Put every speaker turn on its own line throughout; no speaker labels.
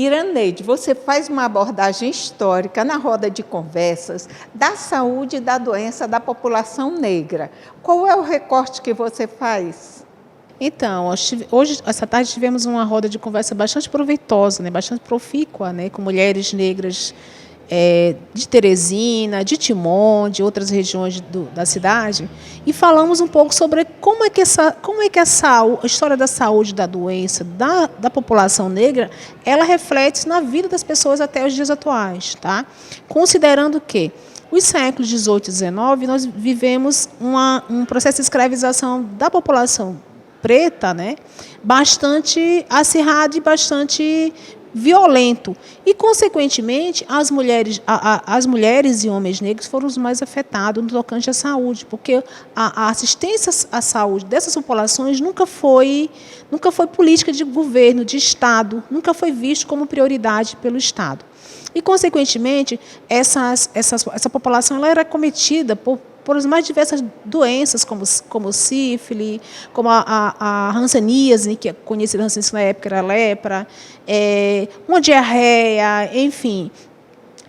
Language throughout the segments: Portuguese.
Iraneide, você faz uma abordagem histórica na roda de conversas da saúde e da doença da população negra. Qual é o recorte que você faz?
Então, hoje, essa tarde, tivemos uma roda de conversa bastante proveitosa, né, bastante profícua, né, com mulheres negras de Teresina, de Timon, de outras regiões da cidade, e falamos um pouco sobre como é que a história da saúde, da doença, da população negra, ela reflete na vida das pessoas até os dias atuais, tá? Considerando que os séculos XVIII e XIX, nós vivemos um processo de escravização da população preta, né, bastante acirrado e bastante violento. E, consequentemente, as mulheres e homens negros foram os mais afetados no tocante à saúde, porque a assistência à saúde dessas populações nunca foi política de governo, de Estado, nunca foi visto como prioridade pelo Estado. E, consequentemente, essa população ela era acometida por as mais diversas doenças, como sífilis, como a hanseníase, que é conhecida na época era lepra, uma diarreia, enfim,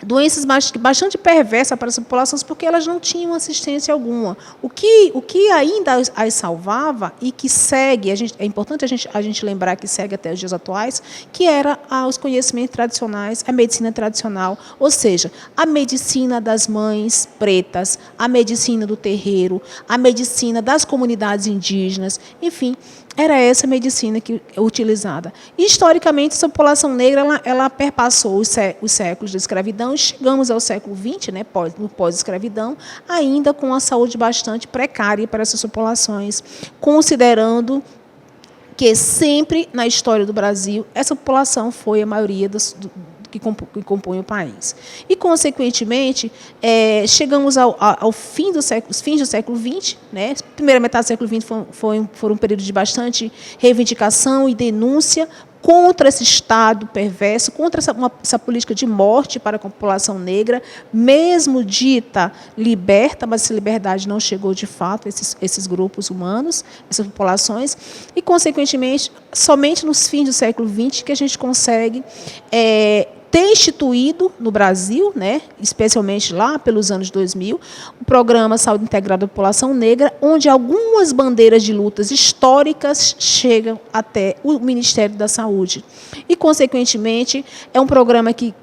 doenças bastante perversas para as populações, porque elas não tinham assistência alguma. O que ainda as salvava e que segue, é importante a gente lembrar que segue até os dias atuais, que era os conhecimentos tradicionais, a medicina tradicional, ou seja, a medicina das mães pretas, a medicina do terreiro, a medicina das comunidades indígenas, enfim, era essa medicina que é utilizada. E, historicamente, essa população negra ela perpassou os séculos da escravidão e chegamos ao século XX, né, no pós-escravidão, ainda com a saúde bastante precária para essas populações, considerando que sempre na história do Brasil essa população foi a maioria que compõe o país. E, consequentemente, chegamos ao fim do século XX, né? Primeira metade do século XX foi um período de bastante reivindicação e denúncia contra esse Estado perverso, contra essa política de morte para a população negra, mesmo dita liberta, mas essa liberdade não chegou de fato a esses grupos humanos, essas populações, e, consequentemente, somente nos fins do século XX que a gente consegue ter instituído no Brasil, né, especialmente lá pelos anos 2000, o programa Saúde Integrada da População Negra, onde algumas bandeiras de lutas históricas chegam até o Ministério da Saúde. E, consequentemente, é um programa que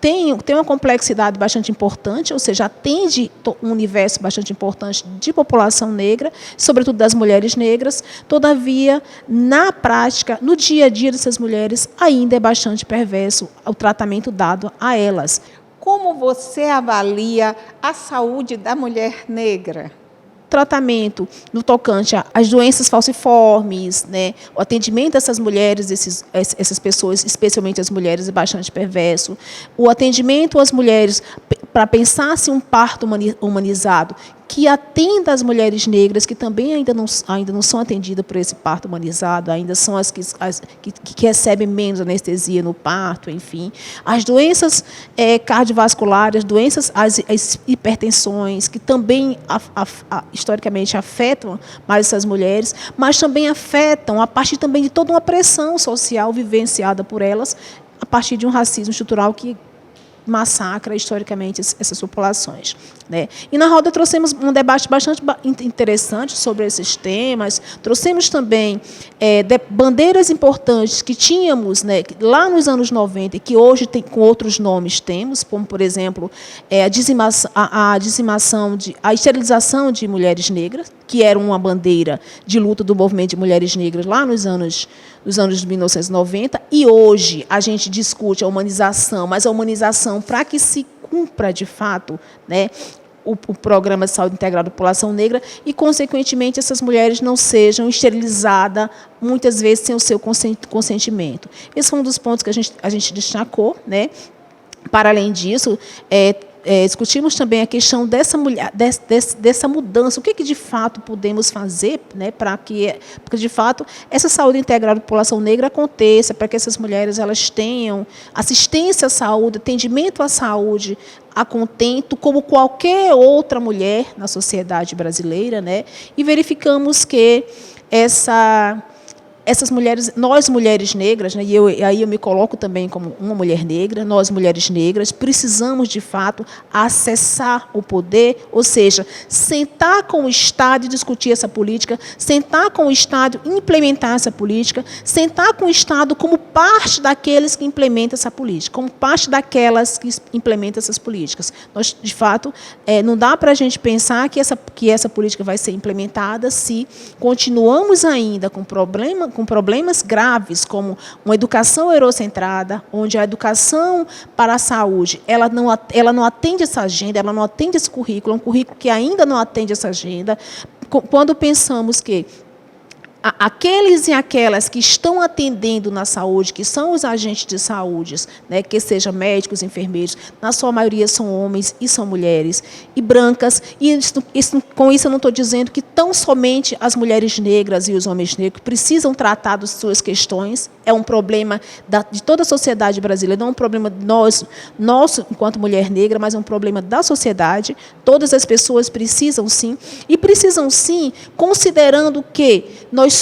tem uma complexidade bastante importante, ou seja, atende um universo bastante importante de população negra, sobretudo das mulheres negras. Todavia, na prática, no dia a dia dessas mulheres, ainda é bastante perverso o tratamento dado a elas.
Como você avalia a saúde da mulher negra?
Tratamento no tocante às doenças falciformes, né? O atendimento dessas mulheres, essas pessoas, especialmente as mulheres, é bastante perverso. O atendimento às mulheres para pensar-se um parto humanizado, que atenda as mulheres negras, que também ainda não são atendidas por esse parto humanizado, ainda são as que recebem menos anestesia no parto, enfim. As doenças cardiovasculares, as hipertensões, que também, historicamente, afetam mais essas mulheres, mas também afetam a partir também de toda uma pressão social vivenciada por elas, a partir de um racismo estrutural que massacra historicamente essas populações, né? E na roda trouxemos um debate bastante interessante sobre esses temas, trouxemos também bandeiras importantes que tínhamos, né, lá nos anos 90 e que hoje com outros nomes temos, como, por exemplo, a esterilização de mulheres negras, que era uma bandeira de luta do movimento de mulheres negras lá nos anos de 1990, e hoje a gente discute a humanização, mas a humanização para que se cumpra, de fato, né, o programa de saúde integrada da população negra e, consequentemente, essas mulheres não sejam esterilizadas, muitas vezes sem o seu consentimento. Esse foi um dos pontos que a gente destacou, né? Para além disso, discutimos também a questão dessa mudança, o que de fato podemos fazer, né, para que, de fato, essa saúde integrada da população negra aconteça, para que essas mulheres elas tenham assistência à saúde, atendimento à saúde a contento, como qualquer outra mulher na sociedade brasileira, né, e verificamos que essas mulheres, nós mulheres negras, né, e aí eu me coloco também como uma mulher negra, nós mulheres negras precisamos de fato acessar o poder, ou seja, sentar com o Estado e discutir essa política, sentar com o Estado e implementar essa política, sentar com o Estado como parte daqueles que implementam essa política, como parte daquelas que implementam essas políticas. Nós, de fato, não dá para a gente pensar que essa política vai ser implementada se continuamos ainda com problemas graves, como uma educação eurocentrada, onde a educação para a saúde ela não atende essa agenda, ela não atende esse currículo, é um currículo que ainda não atende essa agenda. Quando pensamos que aqueles e aquelas que estão atendendo na saúde, que são os agentes de saúde, né, que sejam médicos, enfermeiros, na sua maioria são homens e são mulheres, e brancas, e com isso eu não estou dizendo que tão somente as mulheres negras e os homens negros precisam tratar das suas questões, é um problema de toda a sociedade brasileira, não é um problema nosso enquanto mulher negra, mas é um problema da sociedade, todas as pessoas precisam sim, considerando que nós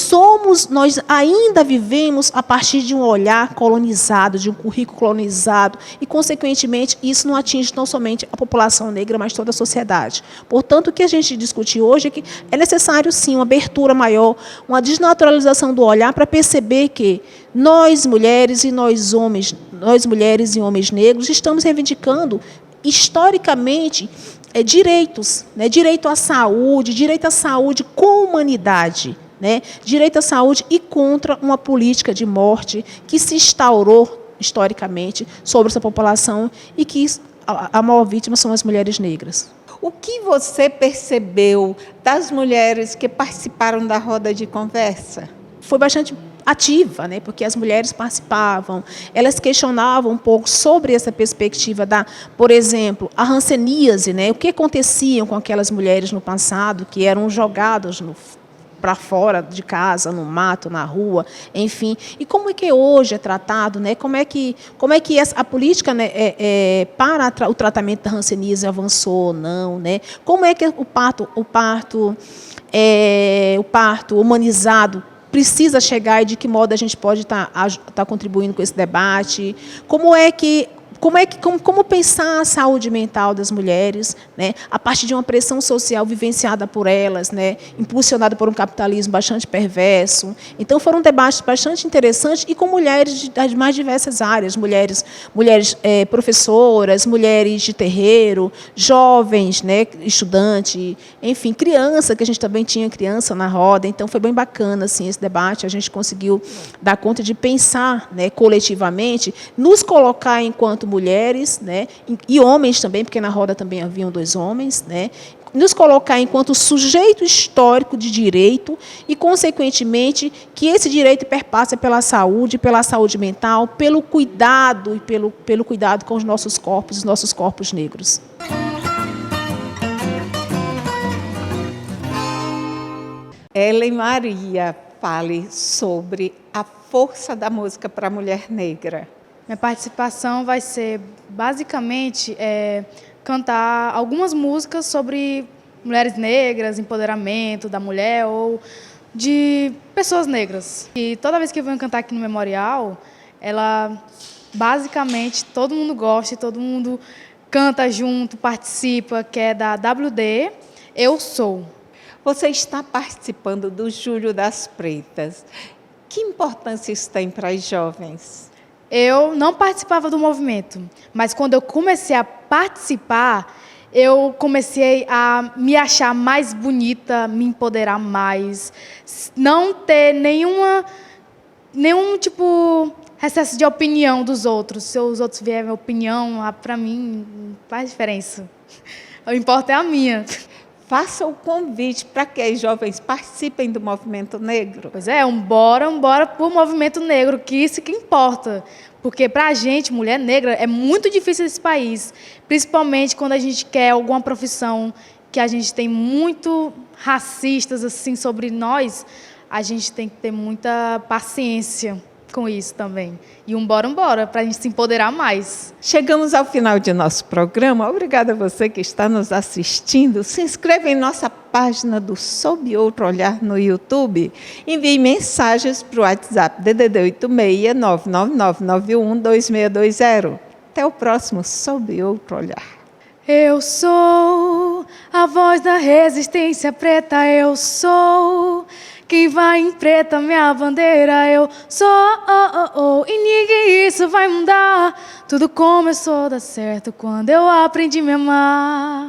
ainda vivemos a partir de um olhar colonizado, de um currículo colonizado, e, consequentemente, isso não atinge não somente a população negra, mas toda a sociedade. Portanto, o que a gente discute hoje é que é necessário, sim, uma abertura maior, uma desnaturalização do olhar para perceber que nós, mulheres e mulheres e homens negros, estamos reivindicando, historicamente, direitos, né? Direito à saúde com humanidade, né? Direito à saúde e contra uma política de morte que se instaurou historicamente sobre essa população e que a maior vítima são as mulheres negras.
O que você percebeu das mulheres que participaram da roda de conversa?
Foi bastante ativa, né? Porque as mulheres participavam, elas questionavam um pouco sobre essa perspectiva por exemplo, a hanseníase, né? O que acontecia com aquelas mulheres no passado que eram jogadas para fora de casa, no mato, na rua, enfim. E como é que hoje é tratado, né? Como é que a política, né, para o tratamento da hanseníase avançou ou não, né? Como é que o parto humanizado precisa chegar e de que modo a gente pode estar contribuindo com esse debate? Como pensar a saúde mental das mulheres, né, a partir de uma pressão social vivenciada por elas, né, impulsionada por um capitalismo bastante perverso. Então, foram debates bastante interessantes e com mulheres das mais diversas áreas, mulheres professoras, mulheres de terreiro, jovens, né, estudantes, enfim, criança, que a gente também tinha criança na roda. Então, foi bem bacana assim, esse debate. A gente conseguiu dar conta de pensar, né, coletivamente, nos colocar enquanto mulheres, né, e homens também, porque na roda também haviam 2 homens, né, nos colocar enquanto sujeito histórico de direito e, consequentemente, que esse direito perpassa pela saúde mental, pelo cuidado e pelo cuidado com os nossos corpos negros.
Ellen Maria, fale sobre a força da música para a mulher negra.
Minha participação vai ser, basicamente, cantar algumas músicas sobre mulheres negras, empoderamento da mulher ou de pessoas negras. E toda vez que eu venho cantar aqui no Memorial, ela, basicamente, todo mundo gosta, todo mundo canta junto, participa, que é da WD, Eu Sou.
Você está participando do Julho das Pretas. Que importância isso tem para as jovens?
Eu não participava do movimento, mas quando eu comecei a participar, eu comecei a me achar mais bonita, me empoderar mais, não ter nenhum excesso de opinião dos outros. Se os outros vierem opinião, para mim não faz diferença. O importante é a minha.
Faça o convite para que as jovens participem do movimento negro.
Pois é, bora para o movimento negro, que isso que importa. Porque para a gente, mulher negra, é muito difícil esse país. Principalmente quando a gente quer alguma profissão que a gente tem muito racistas assim sobre nós, a gente tem que ter muita paciência. com isso também. E bora, para a gente se empoderar mais.
Chegamos ao final de nosso programa. Obrigada a você que está nos assistindo. Se inscreva em nossa página do Sob Outro Olhar no YouTube. Envie mensagens para o WhatsApp DDD 86 99991 2620. Até o próximo Sob Outro Olhar.
Eu sou a voz da resistência preta, eu sou quem vai em preta, minha bandeira, eu sou, e ninguém isso vai mudar. Tudo começou a dar certo quando eu aprendi a me amar.